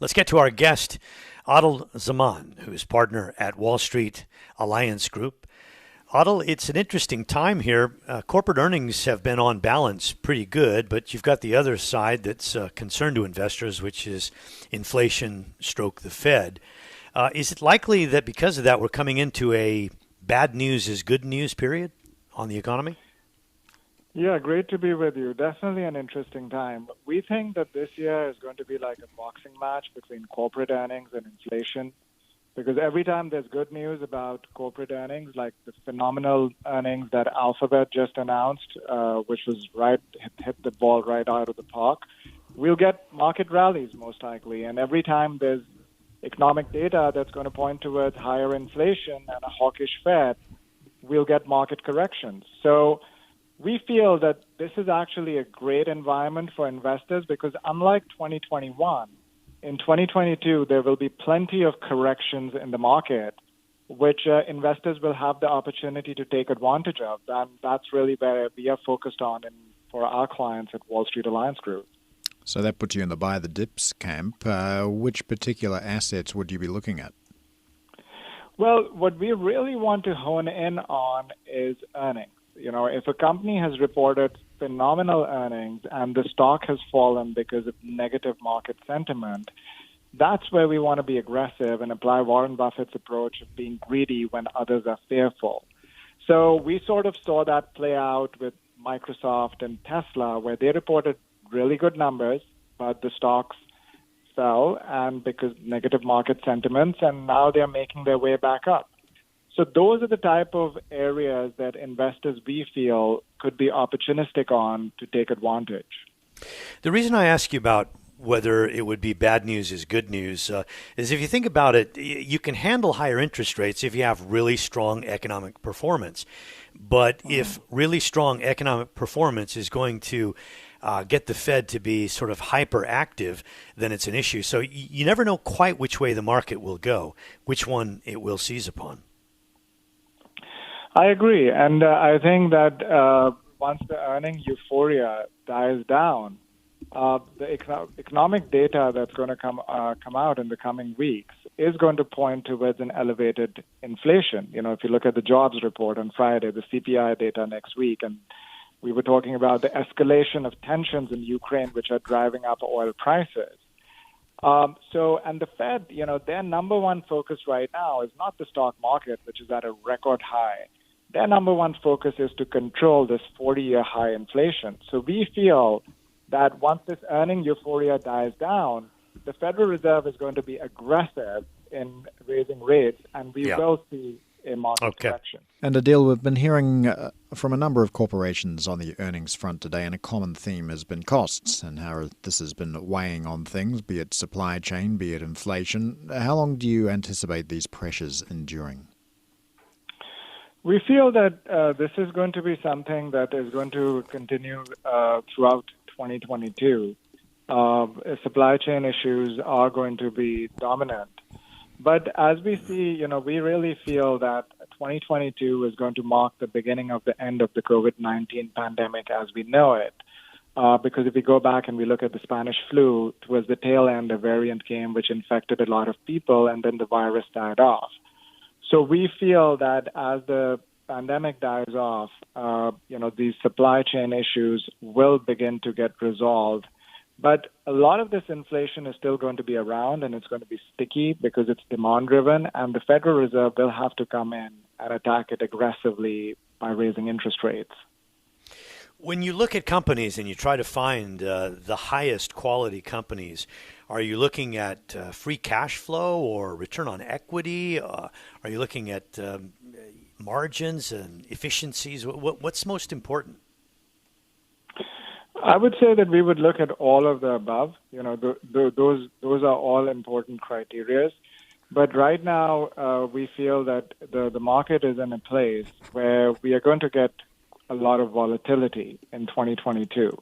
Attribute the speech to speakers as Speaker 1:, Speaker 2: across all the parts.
Speaker 1: Let's get to our guest, Aadil Zaman, who's partner at Wall Street Alliance Group. Aadil, it's an interesting time here. Corporate earnings have been on balance pretty good, but you've got the other side that's a concern to investors, which is inflation stroke the Fed. Is it likely that because of that we're coming into a bad news is good news period on the economy?
Speaker 2: Yeah, great to be with you. Definitely an interesting time. We think that this year is going to be like a boxing match between corporate earnings and inflation, because every time there's good news about corporate earnings, like the phenomenal earnings that Alphabet just announced, which was hit the ball right out of the park, we'll get market rallies most likely. And every time there's economic data that's going to point towards higher inflation and a hawkish Fed, we'll get market corrections. So we feel that this is actually a great environment for investors because unlike 2021, in 2022, there will be plenty of corrections in the market, which investors will have the opportunity to take advantage of. And that's really where we are focused on for our clients at Wall Street Alliance Group.
Speaker 3: So that puts you in the buy the dips camp. Which particular assets would you be looking at?
Speaker 2: Well, what we really want to hone in on is earnings. You know, if a company has reported phenomenal earnings and the stock has fallen because of negative market sentiment, that's where we want to be aggressive and apply Warren Buffett's approach of being greedy when others are fearful. So we sort of saw that play out with Microsoft and Tesla, where they reported really good numbers, but the stocks fell and because negative market sentiments, and now they're making their way back up. So those are the type of areas that investors, we feel, could be opportunistic on to take advantage.
Speaker 1: The reason I ask you about whether it would be bad news is good news is if you think about it, you can handle higher interest rates if you have really strong economic performance. But if really strong economic performance is going to get the Fed to be sort of hyperactive, then it's an issue. So you never know quite which way the market will go, which one it will seize upon.
Speaker 2: I agree. And I think that once the earning euphoria dies down, the economic data that's going to come out in the coming weeks is going to point towards an elevated inflation. You know, if you look at the jobs report on Friday, the CPI data next week, and we were talking about the escalation of tensions in Ukraine, which are driving up oil prices. And the Fed, you know, their number one focus right now is not the stock market, which is at a record high. Their number one focus is to control this 40-year high inflation. So we feel that once this earning euphoria dies down, the Federal Reserve is going to be aggressive in raising rates, and we will see a market correction.
Speaker 3: And Aadil, we've been hearing from a number of corporations on the earnings front today, and a common theme has been costs and how this has been weighing on things, be it supply chain, be it inflation. How long do you anticipate these pressures enduring?
Speaker 2: We feel that this is going to be something that is going to continue throughout 2022. Supply chain issues are going to be dominant. But as we see, you know, we really feel that 2022 is going to mark the beginning of the end of the COVID-19 pandemic as we know it. Because if we go back and we look at the Spanish flu, towards the tail end, a variant came which infected a lot of people, and then the virus died off. So we feel that as the pandemic dies off, these supply chain issues will begin to get resolved. But a lot of this inflation is still going to be around, and it's going to be sticky because it's demand-driven, and the Federal Reserve will have to come in and attack it aggressively by raising interest rates.
Speaker 1: When you look at companies and you try to find the highest quality companies, are you looking at free cash flow or return on equity? Are you looking at margins and efficiencies? What's most important?
Speaker 2: I would say that we would look at all of the above. You know, those are all important criteria. But right now, we feel that the market is in a place where we are going to get a lot of volatility in 2022.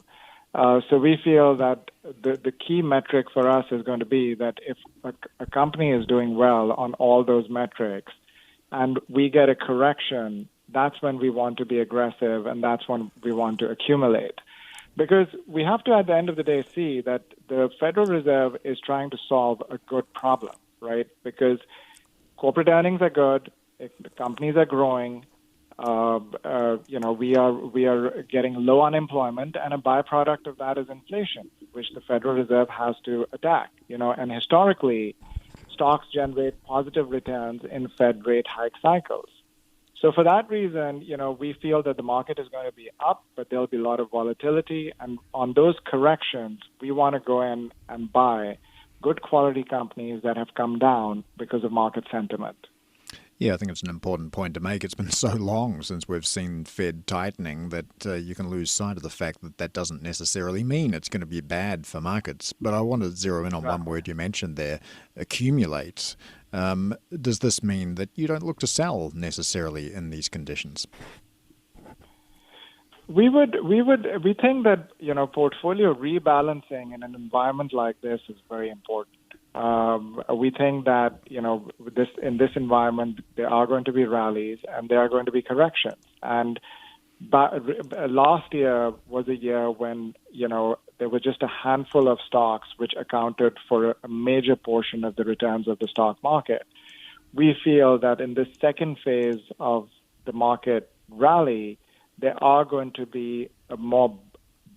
Speaker 2: So we feel that the key metric for us is going to be that if a company is doing well on all those metrics and we get a correction, that's when we want to be aggressive and that's when we want to accumulate. Because we have to, at the end of the day, see that the Federal Reserve is trying to solve a good problem, right? Because corporate earnings are good, the companies are growing, we are getting low unemployment, and a byproduct of that is inflation, which the Federal Reserve has to attack. And historically, stocks generate positive returns in Fed rate hike cycles. So for that reason, we feel that the market is going to be up, but there'll be a lot of volatility. And on those corrections, we want to go in and buy good quality companies that have come down because of market sentiment.
Speaker 3: Yeah, I think it's an important point to make. It's been so long since we've seen Fed tightening that you can lose sight of the fact that that doesn't necessarily mean it's going to be bad for markets. But I want to zero in on one word you mentioned there, accumulate. Does this mean that you don't look to sell necessarily in these conditions?
Speaker 2: We think that, portfolio rebalancing in an environment like this is very important. We think that, in this environment, there are going to be rallies and there are going to be corrections. And last year was a year when, there were just a handful of stocks which accounted for a major portion of the returns of the stock market. We feel that in this second phase of the market rally, there are going to be a more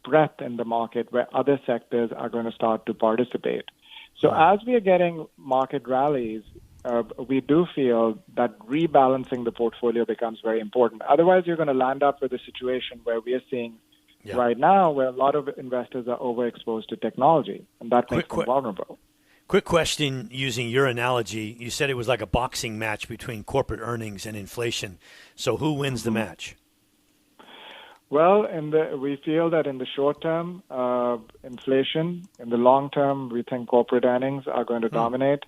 Speaker 2: breadth in the market where other sectors are going to start to participate. So as we are getting market rallies, we do feel that rebalancing the portfolio becomes very important. Otherwise, you're going to land up with a situation where we are seeing right now where a lot of investors are overexposed to technology, and that makes them vulnerable.
Speaker 1: Quick question using your analogy. You said it was like a boxing match between corporate earnings and inflation. So who wins the match?
Speaker 2: Well, we feel that in the short term, inflation. In the long term, we think corporate earnings are going to dominate.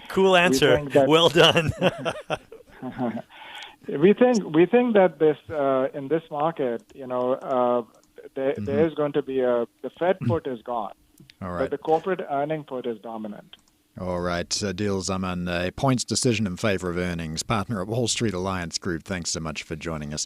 Speaker 1: Cool answer. Well done.
Speaker 2: We think that this in this market, there is going to be the Fed put is gone, but the corporate earning put is dominant.
Speaker 3: All right, Aadil Zaman, a points decision in favor of earnings, partner at Wall Street Alliance Group. Thanks so much for joining us.